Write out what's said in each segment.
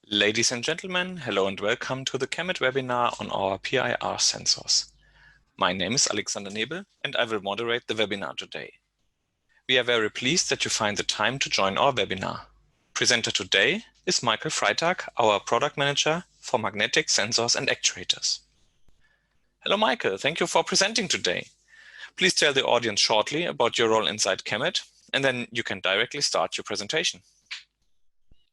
Ladies and gentlemen, hello and welcome to the KEMET webinar on our PIR sensors. My name is Alexander Nebel and I will moderate the webinar today. We are very pleased that you find the time to join our webinar. Presenter today is Michael Freitag, our product manager for magnetic sensors and actuators. Hello Michael, thank you for presenting today. Please tell the audience shortly about your role inside KEMET and then you can directly start your presentation.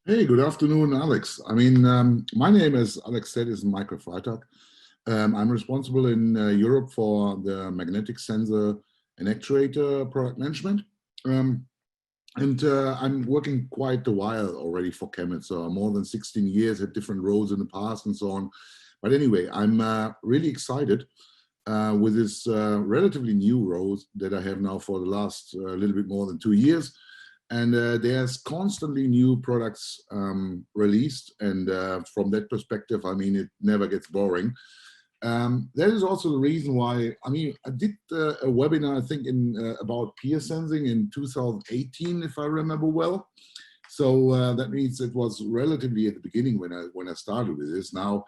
Hey, good afternoon, Alex. My name, as Alex said, is Michael Freitag. I'm responsible in Europe for the magnetic sensor and actuator product management. I'm working quite a while already for KEMET, so more than 16 years, had different roles in the past and so on. But anyway, I'm really excited with this relatively new role that I have now for the last little bit more than 2 years. And there's constantly new products released, and from that perspective, it never gets boring. That is also the reason why, I did a webinar, I think, about PIR sensing in 2018, if I remember well. So that means it was relatively at the beginning when I started with this. Now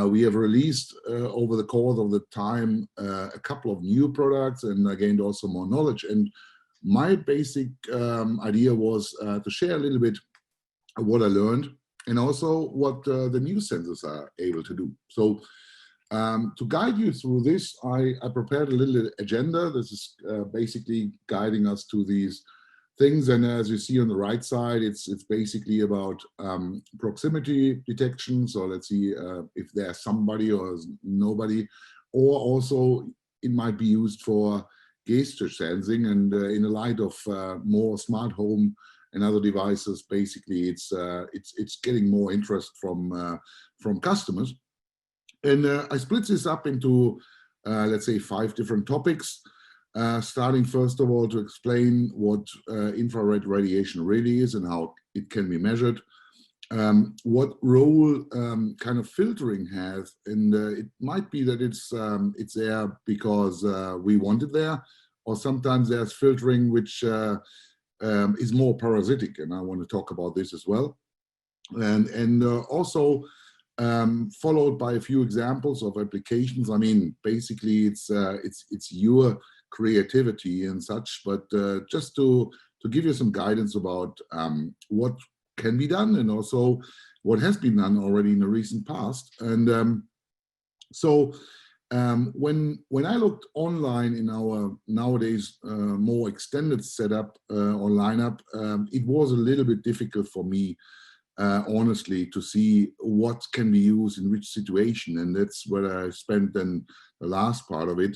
we have released over the course of the time a couple of new products, and I gained also more knowledge. And my basic idea was to share a little bit what I learned and also what the new sensors are able to do. So to guide you through this, I prepared a little agenda. This is basically guiding us to these things. And as you see on the right side, it's basically about proximity detection. So let's see if there's somebody or nobody, or also it might be used for gesture sensing, and in the light of more smart home and other devices, basically it's getting more interest from customers. And I split this up into let's say 5 different topics, starting first of all to explain what infrared radiation really is and how it can be measured, what role kind of filtering has, and it might be that it's there because we want it there, or sometimes there's filtering which is more parasitic, and I want to talk about this as well, and also followed by a few examples of applications. Basically it's your creativity and such, but just to give you some guidance about what can be done and also what has been done already in the recent past. And so when I looked online in our nowadays more extended setup or lineup, it was a little bit difficult for me honestly to see what can be used in which situation, and that's where I spent then the last part of it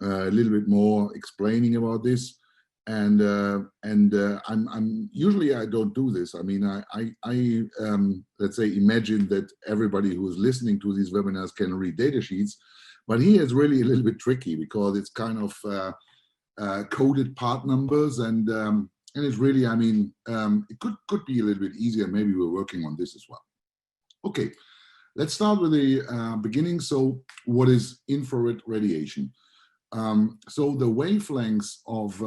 a little bit more explaining about this. And I'm usually I don't do this. I let's say imagine that everybody who is listening to these webinars can read datasheets, but here it's really a little bit tricky because it's kind of coded part numbers, and it's really it could be a little bit easier. Maybe we're working on this as well. Okay, let's start with the beginning. So what is infrared radiation? So the wavelengths of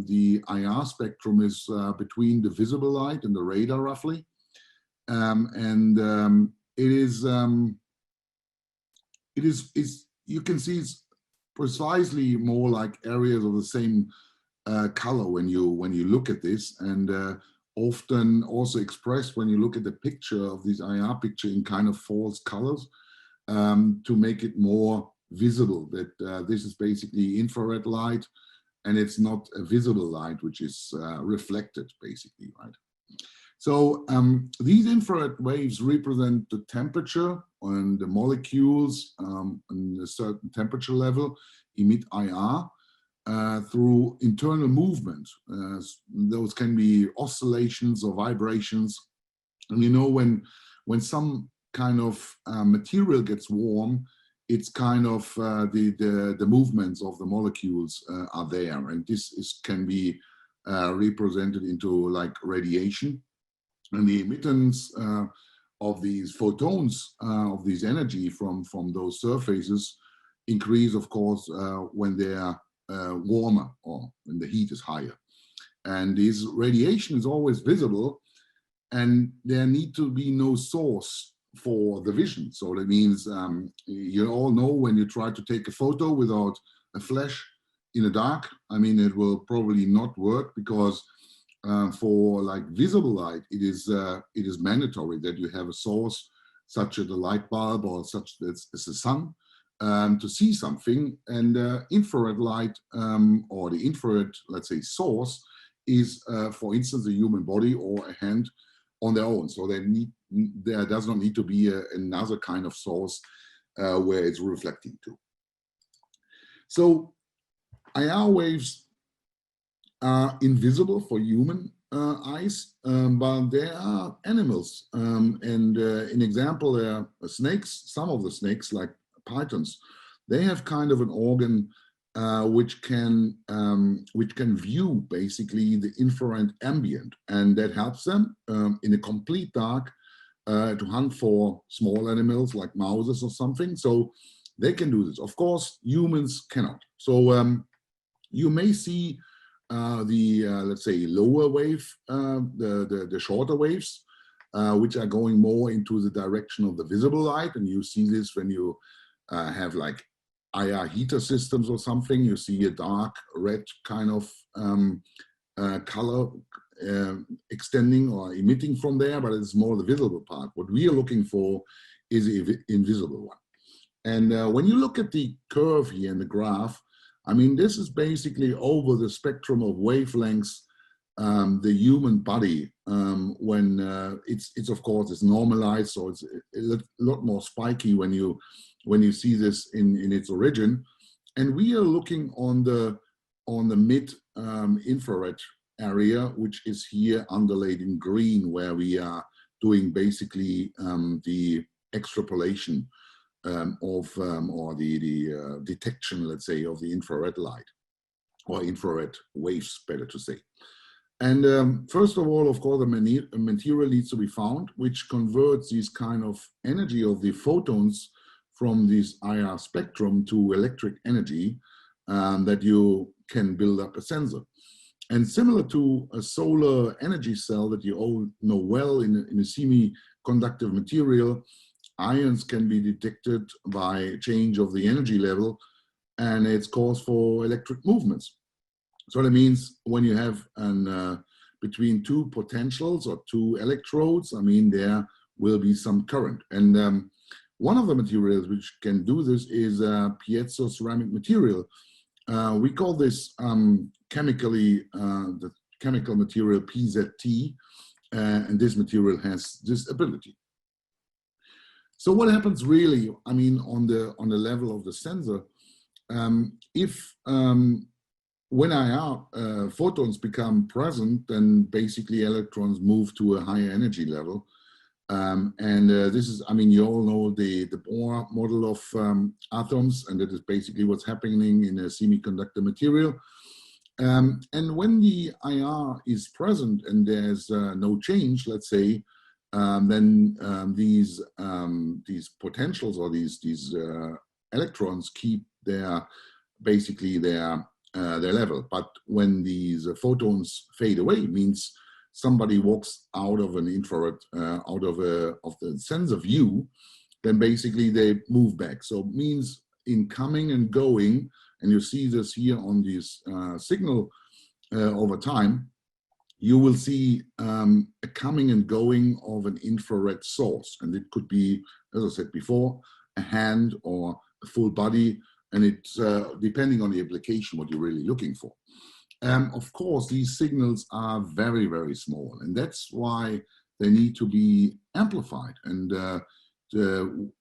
the IR spectrum is between the visible light and the radar, roughly, it is you can see it's precisely more like areas of the same color when you look at this, and often also expressed when you look at the picture of this IR picture in kind of false colors to make it more visible that this is basically infrared light and it's not a visible light which is reflected, basically, right? So these infrared waves represent the temperature, and the molecules in a certain temperature level emit IR through internal movement. Those can be oscillations or vibrations. And when some kind of material gets warm, it's kind of the movements of the molecules are there, and this can be represented into like radiation, and the emittance of these photons of this energy from those surfaces increase, of course, when they are warmer or when the heat is higher. And this radiation is always visible, and there need to be no source for the vision. So that means you all know when you try to take a photo without a flash in the dark, I mean, it will probably not work, because for like visible light, it is mandatory that you have a source such as a light bulb or such as the sun to see something. And infrared light or the infrared, let's say, source is, for instance, a human body or a hand on their own. So there does not need to be another kind of source where it's reflecting to. So IR waves are invisible for human eyes, but there are animals. An example, there are snakes. Some of the snakes, like pythons, they have kind of an organ which can view basically the infrared ambient, and that helps them in a complete dark to hunt for small animals like mouses or something. So they can do this. Of course, humans cannot. So you may see let's say, lower wave, the shorter waves, which are going more into the direction of the visible light. And you see this when you have like IR heater systems or something. You see a dark red kind of color extending or emitting from there, but it's more the visible part. What we are looking for is the invisible one. And when you look at the curve here in the graph, I mean, this is basically over the spectrum of wavelengths, the human body, when it's of course, it's normalized, so it's a lot more spiky when you see this in its origin. And we are looking on the mid infrared area, which is here underlaid in green, where we are doing basically the extrapolation or the detection, let's say, of the infrared light, or infrared waves, better to say. And first of all, of course, a material needs to be found which converts these kind of energy of the photons from this IR spectrum to electric energy that you can build up a sensor. And similar to a solar energy cell that you all know well in a semiconductor material, ions can be detected by change of the energy level, and it's cause for electric movements. So that means when you have between two potentials or two electrodes, I mean, there will be some current. And one of the materials which can do this is piezo ceramic material. We call this chemically, the chemical material PZT, and this material has this ability. So what happens really, I mean, on the level of the sensor, if when IR photons become present, then basically electrons move to a higher energy level. This is, I mean, you all know the Bohr model of atoms, and that is basically what's happening in a semiconductor material. And when the IR is present and there's no change, let's say, then these potentials or these electrons keep their level. But when these photons fade away, it means somebody walks out of an infrared, out of the sensor view, then basically they move back. So it means in coming and going, and you see this here on this signal over time, you will see a coming and going of an infrared source. And it could be, as I said before, a hand or a full body, and it's depending on the application, what you're really looking for. Of course, these signals are very, very small, and that's why they need to be amplified. And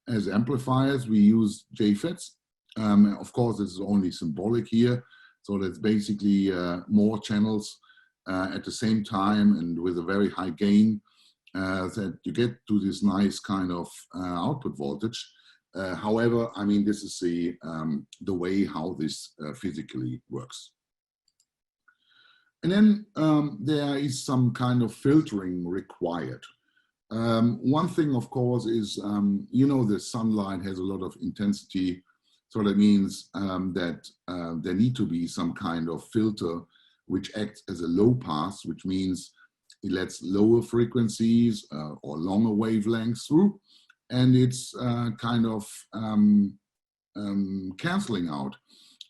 as amplifiers, we use JFETs. Of course, this is only symbolic here. So that's basically more channels at the same time and with a very high gain that you get to this nice kind of output voltage. However, I mean, this is the way how this physically works. And then there is some kind of filtering required. One thing, of course, is, you know, the sunlight has a lot of intensity. So that means that there need to be some kind of filter which acts as a low pass, which means it lets lower frequencies or longer wavelengths through, and it's kind of canceling out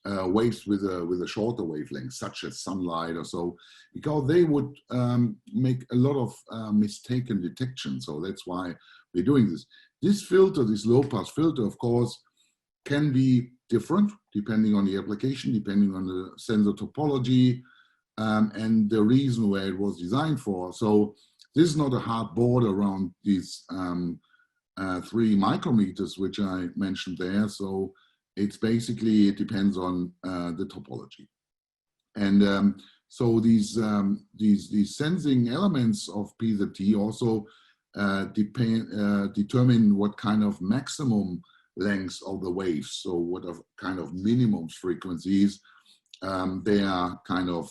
waves with a shorter wavelength, such as sunlight or so, because they would make a lot of mistaken detection. So that's why we're doing this. This filter, this low-pass filter, of course, can be different depending on the application, depending on the sensor topology, and the reason where it was designed for. So this is not a hard border around these 3 micrometers, which I mentioned there. So it's basically, it depends on the topology. And so these sensing elements of PZT also determine what kind of maximum lengths of the waves, so what kind of minimum frequencies they are kind of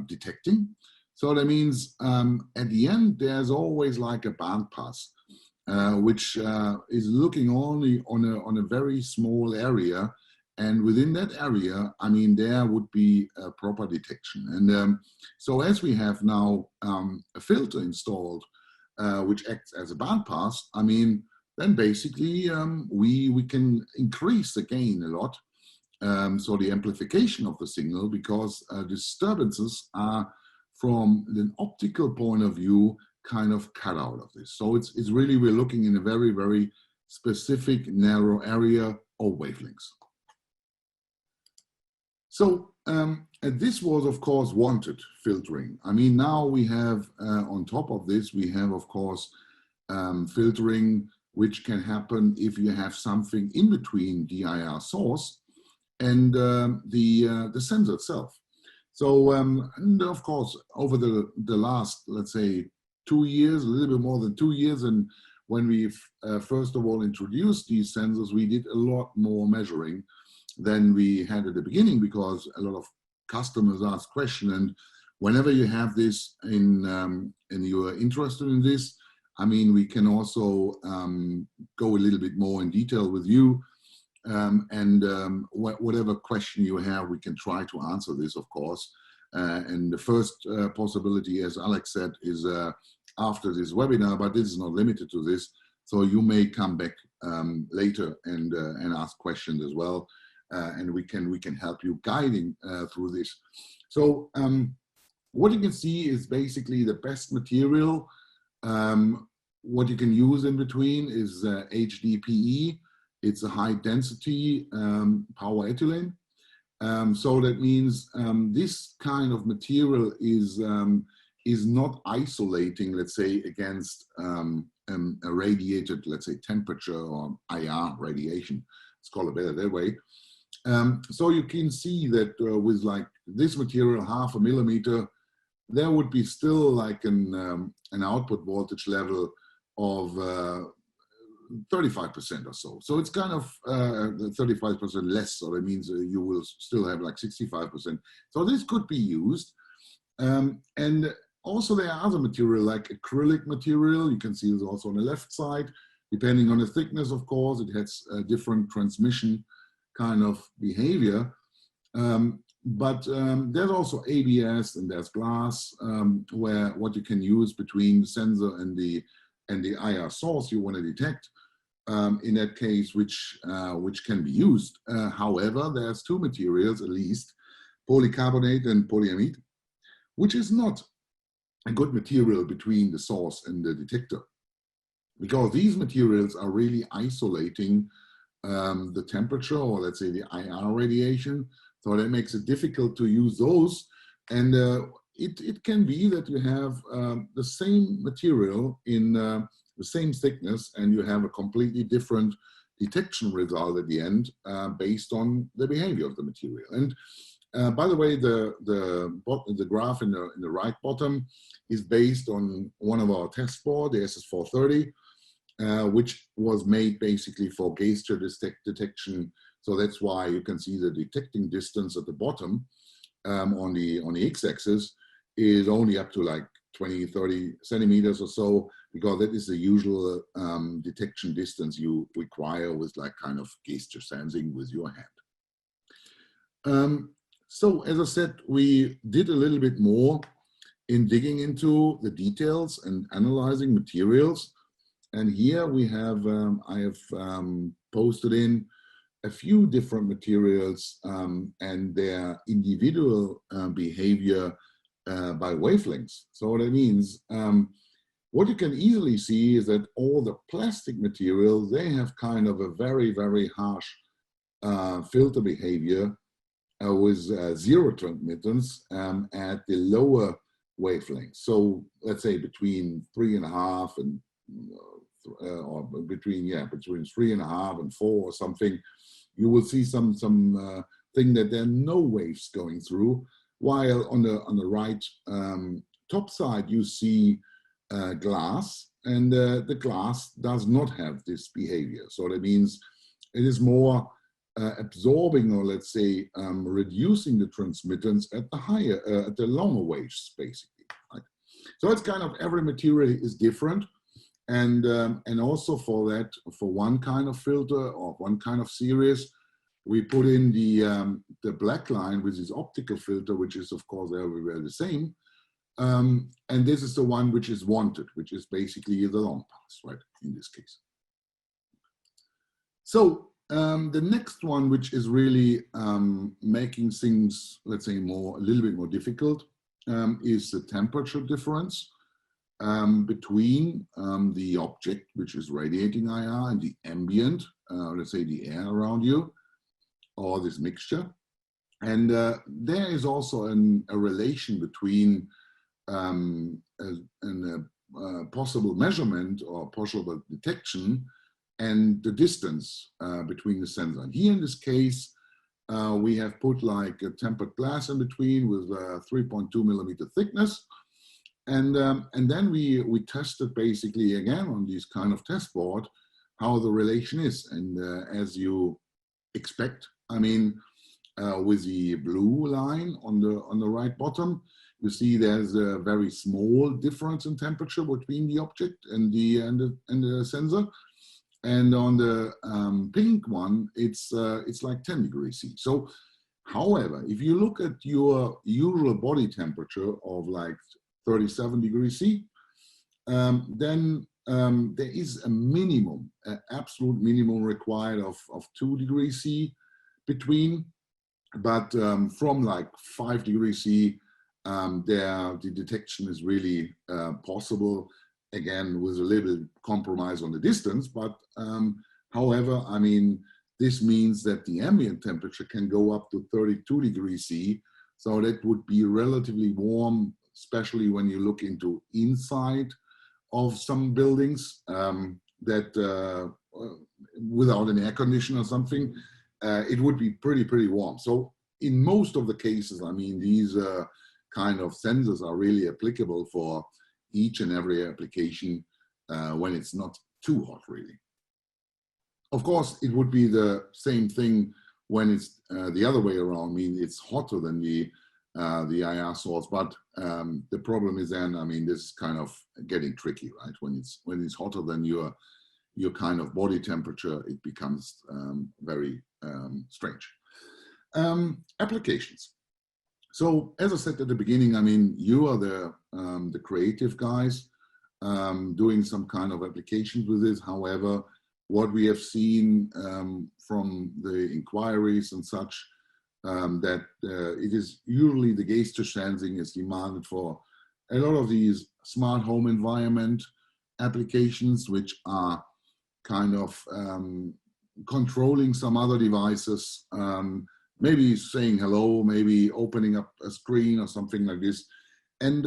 detecting. So that means at the end, there's always like a bandpass, which is looking only on a very small area. And within that area, I mean, there would be a proper detection. And so as we have now a filter installed, which acts as a bandpass, I mean, then basically we can increase the gain a lot. So the amplification of the signal, because disturbances are, from an optical point of view, kind of cut out of this. So it's really, we're looking in a very, very specific narrow area of wavelengths. So this was, of course, wanted filtering. I mean, now we have, on top of this, we have, of course, filtering, which can happen if you have something in between the IR source and the sensor itself. So, and of course, over the last, let's say, 2 years, a little bit more than 2 years, and when we first of all introduced these sensors, we did a lot more measuring than we had at the beginning, because a lot of customers ask questions, and whenever you have this in and you are interested in this, I mean, we can also go a little bit more in detail with you, and whatever question you have, we can try to answer this, of course. And the first possibility, as Alex said, is after this webinar, but this is not limited to this. So you may come back later and ask questions as well, and we can help you guiding through this. So what you can see is basically the best material. What you can use in between is HDPE. It's a high density polyethylene. So that means this kind of material is not isolating, let's say, against a radiated, let's say, temperature or IR radiation. Let's call it better that way. So you can see that with like this material, 0.5 millimeter, there would be still like an output voltage level of 35% or so. So it's kind of 35% less. So that means you will still have like 65%. So this could be used. And also there are other material like acrylic material. You can see this also on the left side. Depending on the thickness, of course, it has a different transmission kind of behavior. But there's also ABS and there's glass, where what you can use between the sensor and the IR source you want to detect, in that case, which can be used. However, there's 2 materials at least, polycarbonate and polyamide, which is not a good material between the source and the detector, because these materials are really isolating the temperature, or let's say the IR radiation. So that makes it difficult to use those. And it can be that you have the same material in the same thickness, and you have a completely different detection result at the end based on the behavior of the material. And by the way, the graph in the right bottom is based on one of our test boards, the SS430, which was made basically for gesture detection. So that's why you can see the detecting distance at the bottom on the x-axis is only up to like 20-30 centimeters or so, because that is the usual detection distance you require with like kind of gesture sensing with your hand. So as I said, we did a little bit more. in digging into the details and analyzing materials. And here we have, I have posted in a few different materials and their individual behavior by wavelengths. So what that means, what you can easily see is that all the plastic materials, they have kind of a very, very harsh filter behavior with zero transmittance at the lower wavelength. So let's say between 3.5 and or between 3.5 and 4 or something, you will see some thing that there are no waves going through. While on the right top side you see glass, and the glass does not have this behavior. So that means it is more absorbing, or let's say reducing the transmittance at the higher, at the longer waves, basically. Right? So it's kind of every material is different, and also for that, for one kind of filter or one kind of series, we put in the black line with this optical filter, which is of course everywhere the same. And this is the one which is wanted, which is basically the long pass, right, in this case. So the next one, which is really making things, let's say, a little bit more difficult, is the temperature difference between the object, which is radiating IR, and the ambient, let's say the air around you, or this mixture. And there is also a relation between possible measurement or possible detection and the distance between the sensor. And here in this case, we have put like a tempered glass in between with 3.2 millimeter thickness. And then we tested basically again on this kind of test board how the relation is. And as you expect, I mean, with the blue line on the right bottom, you see there's a very small difference in temperature between the object and the sensor. And on the pink one, it's like 10 degrees C. So, however, if you look at your usual body temperature of like 37 degrees C, then there is a minimum, an absolute minimum required of 2 degrees C between. But from like 5 degrees C, the detection is really possible, again, with a little compromise on the distance. But however, I mean, this means that the ambient temperature can go up to 32 degrees C. So that would be relatively warm, especially when you look into inside of some buildings that without an air conditioner or something, it would be pretty warm. So in most of the cases, I mean, these kind of sensors are really applicable for each and every application when it's not too hot, really. Of course, it would be the same thing when it's the other way around. I mean, it's hotter than the IR source, but the problem is then, I mean, this is kind of getting tricky, right? When it's hotter than your kind of body temperature, it becomes very strange. Applications. So as I said at the beginning, I mean, you are the creative guys doing some kind of applications with this. However, what we have seen from the inquiries and such, that it is usually the gesture sensing is demanded for a lot of these smart home environment applications, which are kind of controlling some other devices, maybe saying hello, maybe opening up a screen or something like this. And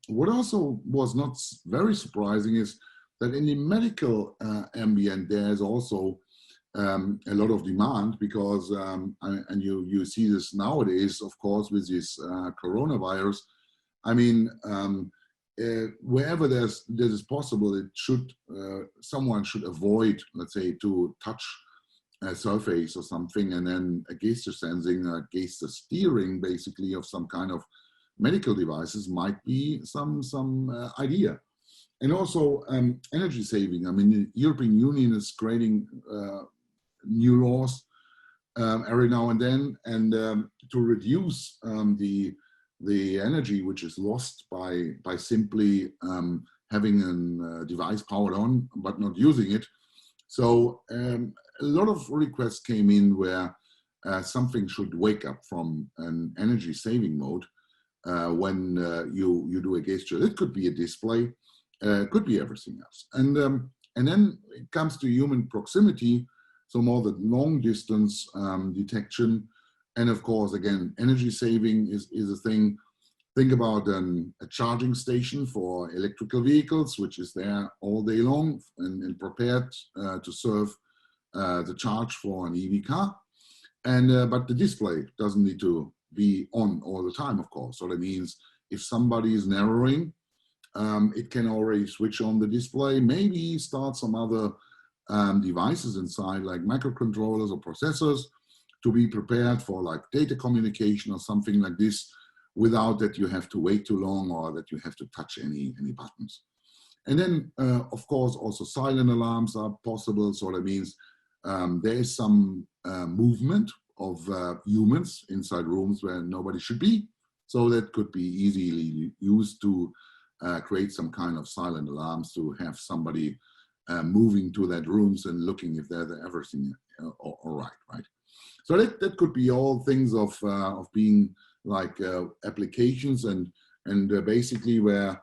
what also was not very surprising is that in the medical ambient, there's also a lot of demand, because, and you see this nowadays, of course, with this coronavirus. I mean, wherever this is possible, it should someone should avoid, let's say, to touch a surface or something, and then a gesture sensing, a gesture steering, basically, of some kind of medical devices might be some idea. And also energy saving. I mean, the European Union is creating new laws every now and then, and to reduce the the energy which is lost by simply having a device powered on but not using it. So a lot of requests came in where something should wake up from an energy saving mode when you do a gesture. It could be a display, could be everything else. And then it comes to human proximity, so more the long distance detection. And of course, again, energy saving is a thing. Think about a charging station for electrical vehicles, which is there all day long and prepared to serve the charge for an EV car. And but the display doesn't need to be on all the time, of course. So that means if somebody is narrowing, it can already switch on the display, maybe start some other devices inside, like microcontrollers or processors, to be prepared for like data communication or something like this, without that you have to wait too long or that you have to touch any buttons. And then, of course, also silent alarms are possible. So that means there is some movement of humans inside rooms where nobody should be. So that could be easily used to create some kind of silent alarms to have somebody moving to that rooms and looking if they're everything all right. So that could be all things of being like applications and basically where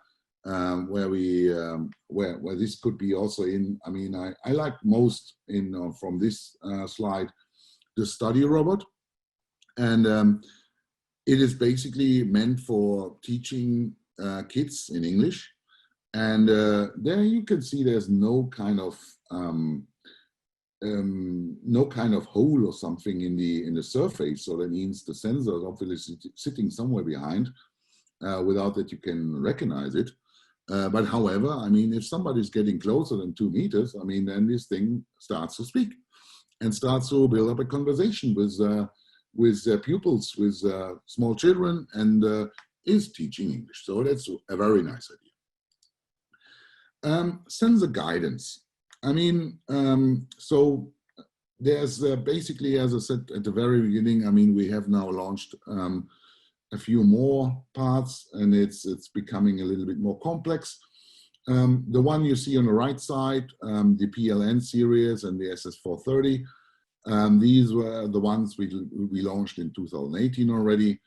this could be also in. I mean, I like most in from this slide the study robot, and it is basically meant for teaching kids in English. And there you can see there's no kind of hole or something in the surface. So that means the sensor is obviously sitting somewhere behind without that you can recognize it. But however, I mean, if somebody's getting closer than 2 meters, I mean, then this thing starts to speak and starts to build up a conversation with pupils, with small children, and is teaching English. So that's a very nice idea. Sensor guidance. I mean, so there's basically, as I said at the very beginning, I mean, we have now launched a few more parts, and it's becoming a little bit more complex. The one you see on the right side, the PLN series and the SS430, these were the ones we launched in 2018 already.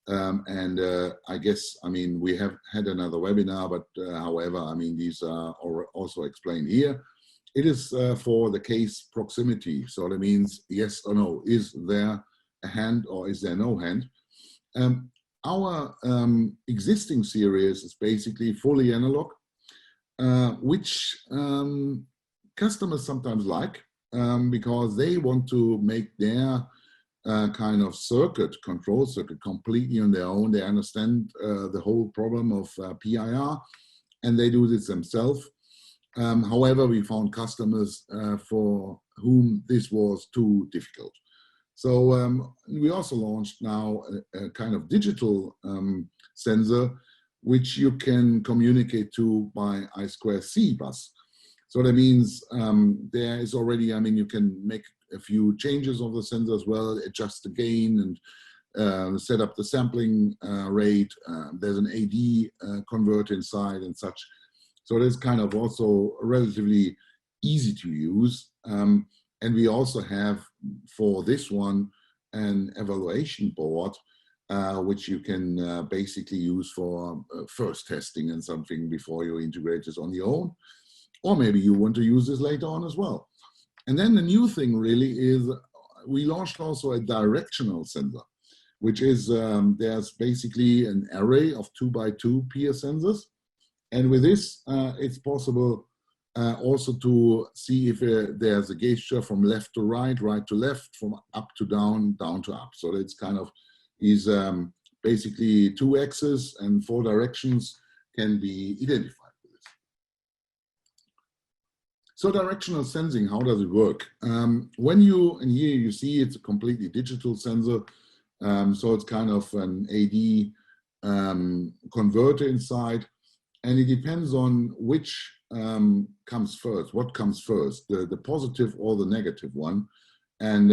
I guess, I mean, we have had another webinar, but however, I mean, these are also explained here. It is for the case proximity. So that means yes or no, is there a hand or is there no hand? Our existing series is basically fully analog, which customers sometimes like because they want to make their kind of control circuit completely on their own. They understand the whole problem of PIR, and they do this themselves. However, we found customers for whom this was too difficult. So we also launched now a kind of digital sensor, which you can communicate to by I2C bus. So that means there is already, I mean, you can make a few changes of the sensor as well, adjust the gain and set up the sampling rate. There's an AD converter inside and such. So that's kind of also relatively easy to use. And we also have for this one an evaluation board, which you can basically use for first testing and something before you integrate this on your own. Or maybe you want to use this later on as well. And then the new thing really is we launched also a directional sensor, which is there's basically an array of 2x2 PIR sensors. And with this, it's possible also to see if there's a gesture from left to right, right to left, from up to down, down to up. So it's kind of is basically 2 axes and 4 directions can be identified with this. So directional sensing, how does it work? When you, and here you see it's a completely digital sensor. So it's kind of an AD converter inside. And it depends on which comes first, what comes first, the positive or the negative one. And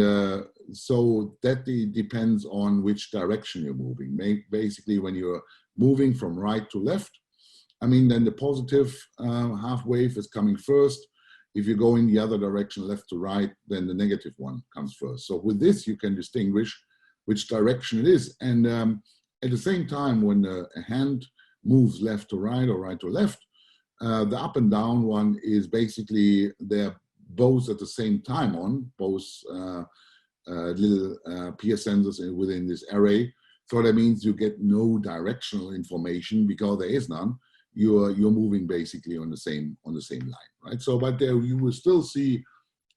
so that depends on which direction you're moving. Basically, when you're moving from right to left, I mean, then the positive half wave is coming first. If you go in the other direction, left to right, then the negative one comes first. So with this, you can distinguish which direction it is. And at the same time, when a hand moves left to right or right to left, the up and down one is basically they're both at the same time on, both little PIR sensors within this array. So that means you get no directional information because there is none. You're moving basically on the same line, right? So, but there you will still see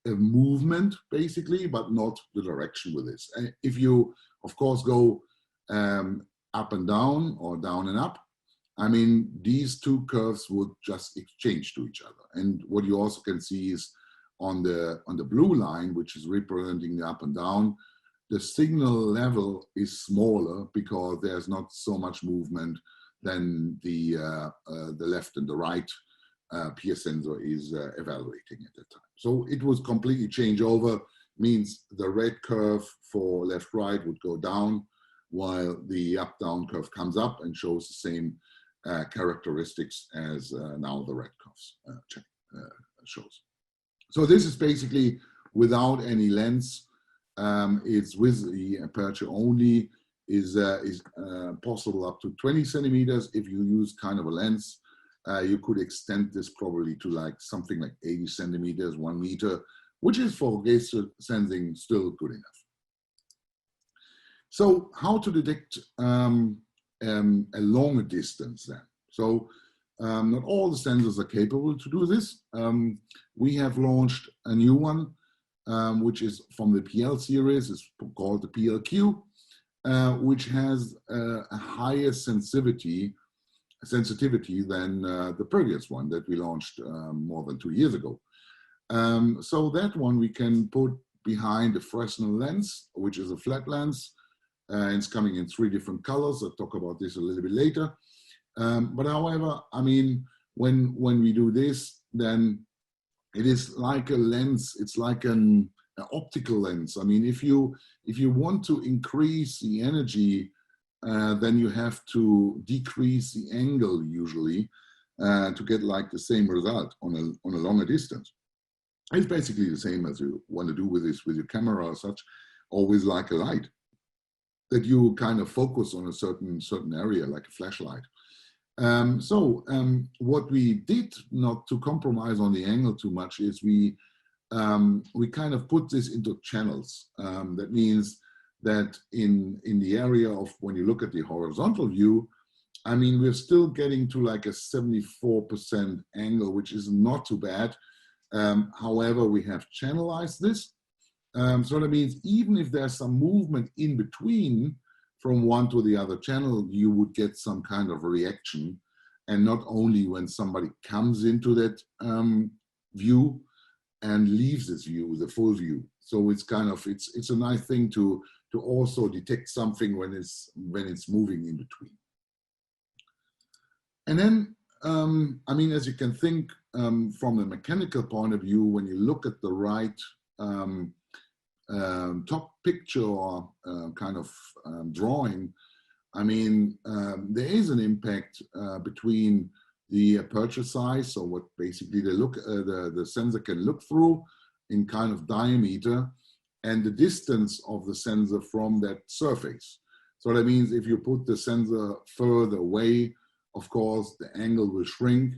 a movement basically, but not the direction with this. And if you, of course, go up and down or down and up, I mean, these two curves would just exchange to each other. And what you also can see is on the blue line, which is representing the up and down, the signal level is smaller because there's not so much movement than the left and the right PIR sensor is evaluating at that time. So it was completely change over, means the red curve for left right would go down while the up down curve comes up and shows the same characteristics as now the red curve shows. So this is basically without any lens. It's with the aperture only. Is possible up to 20 centimeters. If you use kind of a lens, you could extend this probably to like something like 80 centimeters, 1 meter, which is for gaze sensing still good enough. So how to detect a longer distance then? So not all the sensors are capable to do this. We have launched a new one, which is from the PL series. It's called the PLQ. Which has a higher sensitivity than the previous one that we launched more than 2 years ago. So that one we can put behind a Fresnel lens, which is a flat lens. It's coming in 3 different colors. I'll talk about this a little bit later. But however, I mean, when we do this, then it is like a lens. It's like an optical lens. I mean, if you want to increase the energy, then you have to decrease the angle usually to get like the same result on a longer distance. It's basically the same as you want to do with this with your camera or such, always like a light that you kind of focus on a certain area like a flashlight. What we did not to compromise on the angle too much is we kind of put this into channels. That means that in the area of when you look at the horizontal view, I mean, we're still getting to like a 74% angle, which is not too bad. However, we have channelized this. So that means even if there's some movement in between from one to the other channel, you would get some kind of reaction. And not only when somebody comes into that view and leaves this view, the full view. So it's kind of, it's a nice thing to also detect something when it's moving in between. And then, I mean, as you can think from a mechanical point of view, when you look at the right top picture or kind of drawing, I mean, there is an impact between the aperture size, so what basically the sensor can look through in kind of diameter, and the distance of the sensor from that surface. So that means if you put the sensor further away, of course, the angle will shrink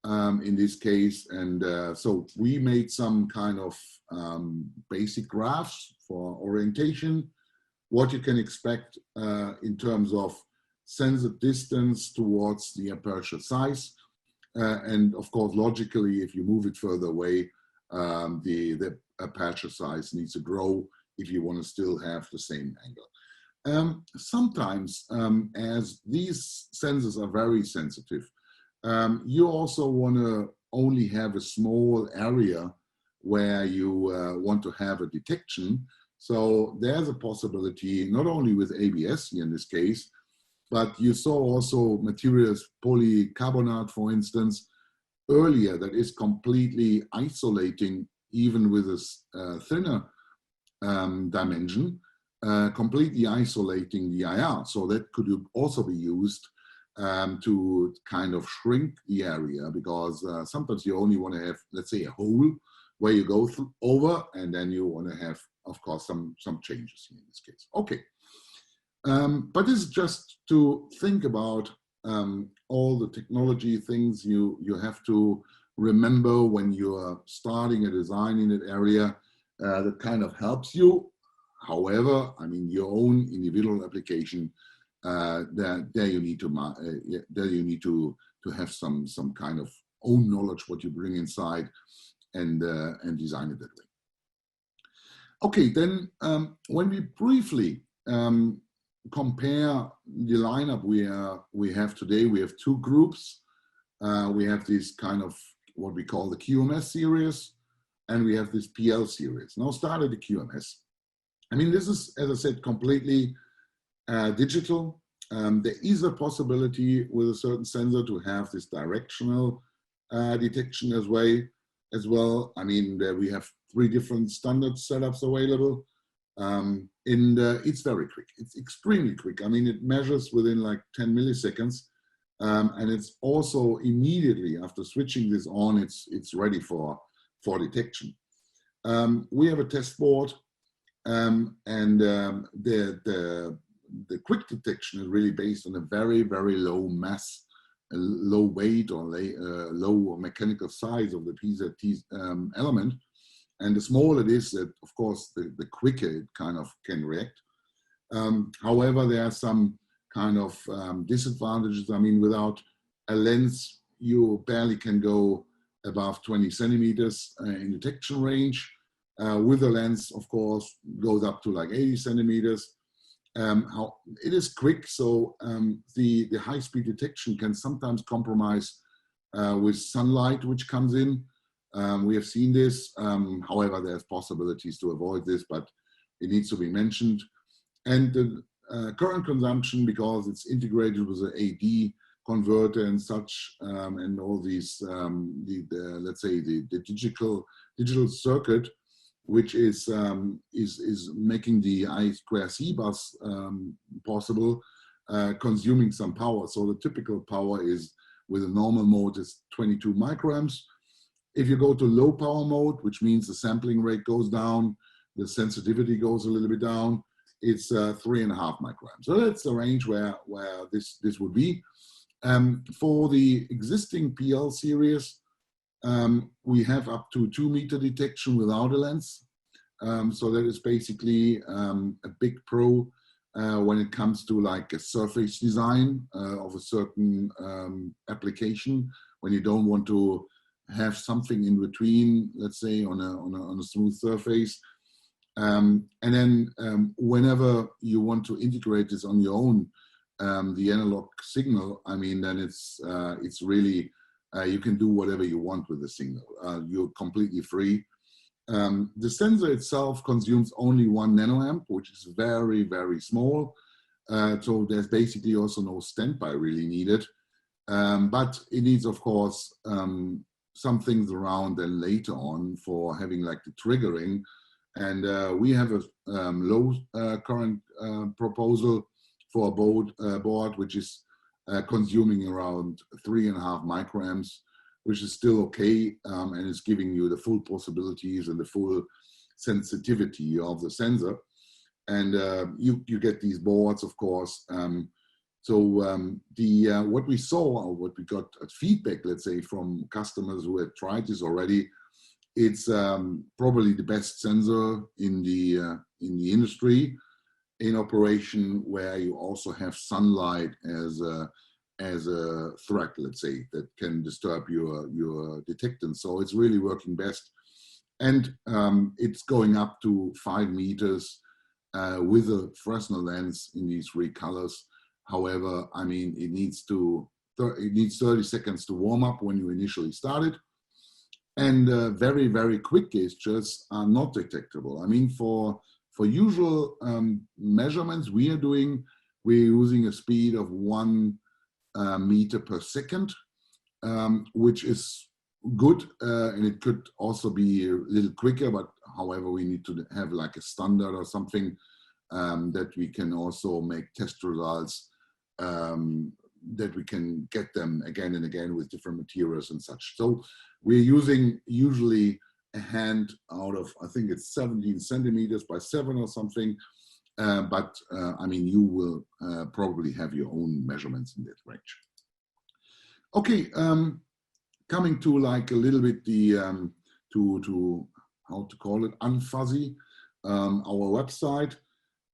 in this case. And so we made some kind of basic graphs for orientation, what you can expect in terms of sensor distance towards the aperture size. And of course, logically, if you move it further away, the aperture size needs to grow if you want to still have the same angle. Sometimes, as these sensors are very sensitive, you also want to only have a small area where you want to have a detection. So there's a possibility, not only with ABS in this case, but you saw also materials, polycarbonate, for instance, earlier, that is completely isolating, even with a thinner dimension, completely isolating the IR. So that could also be used to kind of shrink the area, because sometimes you only want to have, let's say, a hole where you go through over, and then you want to have, of course, some changes in this case. Okay, but this is just to think about all the technology things you have to remember when you are starting a design in that area that kind of helps you. However, I mean, your own individual application, there you need to have some kind of own knowledge what you bring inside, and design it that way. Okay, then when we briefly compare the lineup we have today, we have two groups. We have this kind of what we call the QMS series, and we have this PL series. Now, start at the QMS. I mean, this is, as I said, completely digital. There is a possibility with a certain sensor to have this directional detection as well. I mean, we have 3 different standard setups available, and it's very quick. It's extremely quick. I mean, it measures within like 10 milliseconds, and it's also immediately after switching this on, it's ready for detection. We have a test board, and the quick detection is really based on a very, very low mass, low weight, or low mechanical size of the PZT element. And the smaller it is, that of course the quicker it kind of can react. However, there are some kind of disadvantages. I mean, without a lens, you barely can go above 20 centimeters in detection range. With a lens, of course, goes up to like 80 centimeters. It is quick, so the high-speed detection can sometimes compromise with sunlight which comes in. We have seen this. However, there's possibilities to avoid this, but it needs to be mentioned. And the current consumption, because it's integrated with an AD converter and such, and all these, let's say the digital circuit, which is making the I2C bus possible, consuming some power. So the typical power is, with a normal mode, is 22 microamps. If you go to low power mode, which means the sampling rate goes down, the sensitivity goes a little bit down, it's 3.5 microamps. So that's the range where this would be. For the existing PL series, we have up to 2 meter detection without a lens. So that is basically a big pro when it comes to like a surface design of a certain application, when you don't want to have something in between, let's say on a smooth surface. And then whenever you want to integrate this on your own, the analog signal, I mean, then it's really, you can do whatever you want with the signal. You're completely free. The sensor itself consumes only 1 nanoamp, which is very, very small. So there's basically also no standby really needed. But it needs, of course, some things around then later on for having like the triggering. And we have a low current proposal for a board which is consuming around 3.5 microamps, which is still okay, and is giving you the full possibilities and the full sensitivity of the sensor. And you get these boards, of course. What we saw, or what we got as feedback, let's say, from customers who had tried this already, it's probably the best sensor in the industry in operation, where you also have sunlight as a threat, let's say, that can disturb your detectance. So it's really working best. And it's going up to 5 meters with a Fresnel lens in these 3 colors. However, I mean, it needs 30 seconds to warm up when you initially start it. And very, very quick gestures are not detectable. I mean, for usual measurements we're using a speed of 1 meter per second, which is good, and it could also be a little quicker, but however, we need to have like a standard or something that we can also make test results, that we can get them again and again with different materials and such. So we're using usually a hand out of, I think it's 17 centimeters by 7 or something. But I mean, you will probably have your own measurements in that range. Okay, coming to like a little bit the, to how to call it, unfuzzy, our website.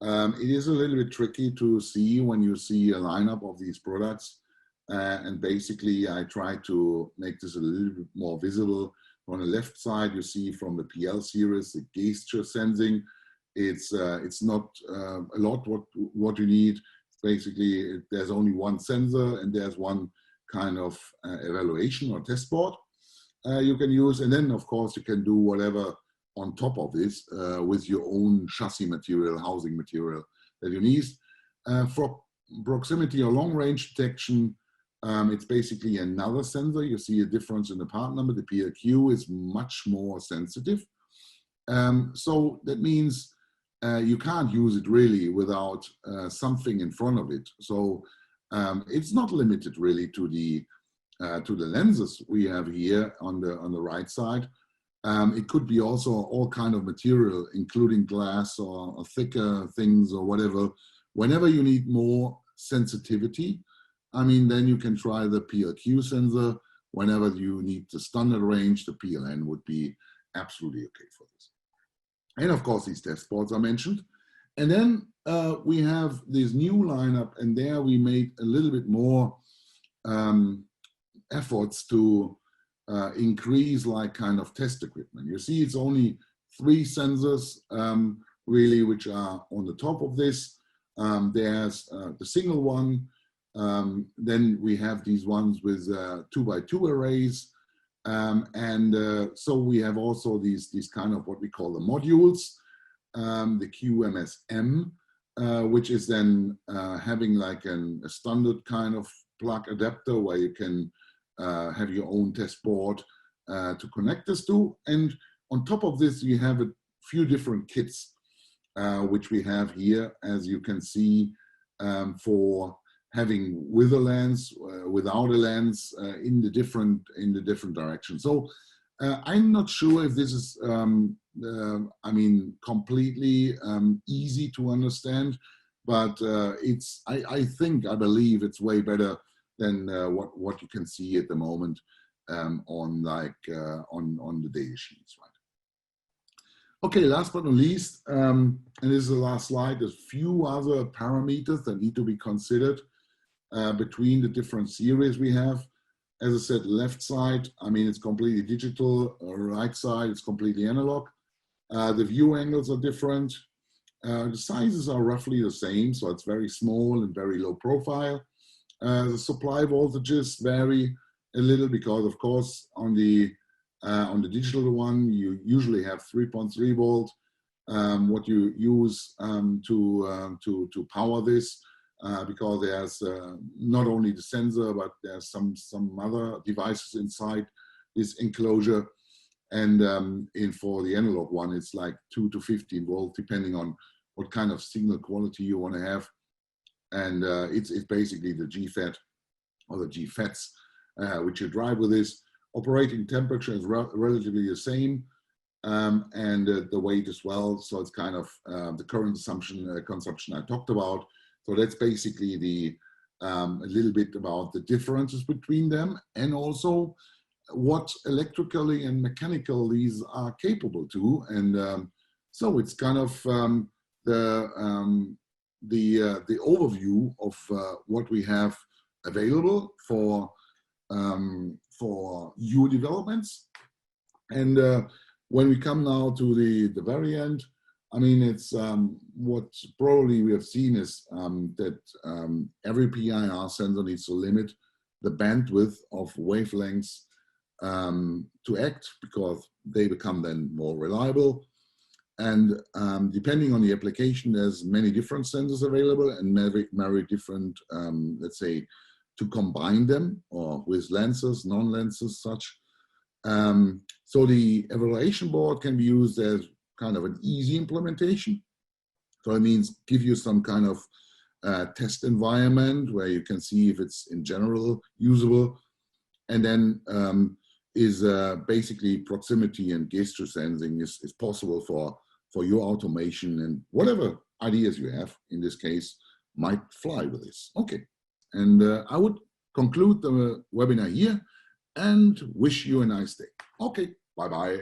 It is a little bit tricky to see when you see a lineup of these products. And basically, I try to make this a little bit more visible. On the left side, you see from the PL series, the gesture sensing. It's not a lot what you need. Basically, there's only one sensor and there's one kind of evaluation or test board you can use. And then, of course, you can do whatever on top of this with your own chassis material, housing material that you need. For proximity or long range detection, it's basically another sensor. You see a difference in the part number. The PLQ is much more sensitive. So that means you can't use it really without something in front of it. So it's not limited really to the lenses we have here on the right side. It could be also all kind of material, including glass or thicker things or whatever. Whenever you need more sensitivity, I mean, then you can try the PLQ sensor. Whenever you need the standard range, the PLN would be absolutely okay for this. And of course, these test boards I mentioned. And then we have this new lineup, and there we made a little bit more efforts to increase like kind of test equipment. You see, it's only 3 sensors really, which are on the top of this. There's the single one. Then we have these ones with 2x2 arrays. So we have also these kind of what we call the modules, the QMSM, which is then having like a standard kind of plug adapter where you can have your own test board to connect this to. And on top of this, you have a few different kits, which we have here, as you can see, for having with a lens, without a lens, in the different directions. So I'm not sure if this is, I mean, completely easy to understand, but I believe it's way better than what you can see at the moment on the data sheets, right? Okay, last but not least, and this is the last slide, there's a few other parameters that need to be considered between the different series we have. As I said, left side, I mean, it's completely digital. Right side, it's completely analog. The view angles are different. The sizes are roughly the same, so it's very small and very low profile. The supply voltages vary a little because, of course, on the digital one, you usually have 3.3 volt. What you use to power this, because there's not only the sensor, but there's some other devices inside this enclosure. And for the analog one, it's like 2 to 15 volt, depending on what kind of signal quality you want to have. And it's basically the GFET or the GFETs, which you drive with this. Operating temperature is relatively the same, and the weight as well. So it's kind of the current consumption I talked about. So that's basically a little bit about the differences between them, and also what electrically and mechanical these are capable to. And so it's kind of the overview of what we have available for your developments. And when we come now to the very end, I mean, it's what probably we have seen is that every PIR sensor needs to limit the bandwidth of wavelengths to act, because they become then more reliable. And depending on the application, there's many different sensors available and very different, let's say, to combine them or with lenses, non-lenses, such. So the evaluation board can be used as kind of an easy implementation. So it means give you some kind of test environment where you can see if it's in general usable. And then basically proximity and gesture sensing is possible for your automation, and whatever ideas you have in this case might fly with this. Okay, and I would conclude the webinar here and wish you a nice day. Okay, bye-bye.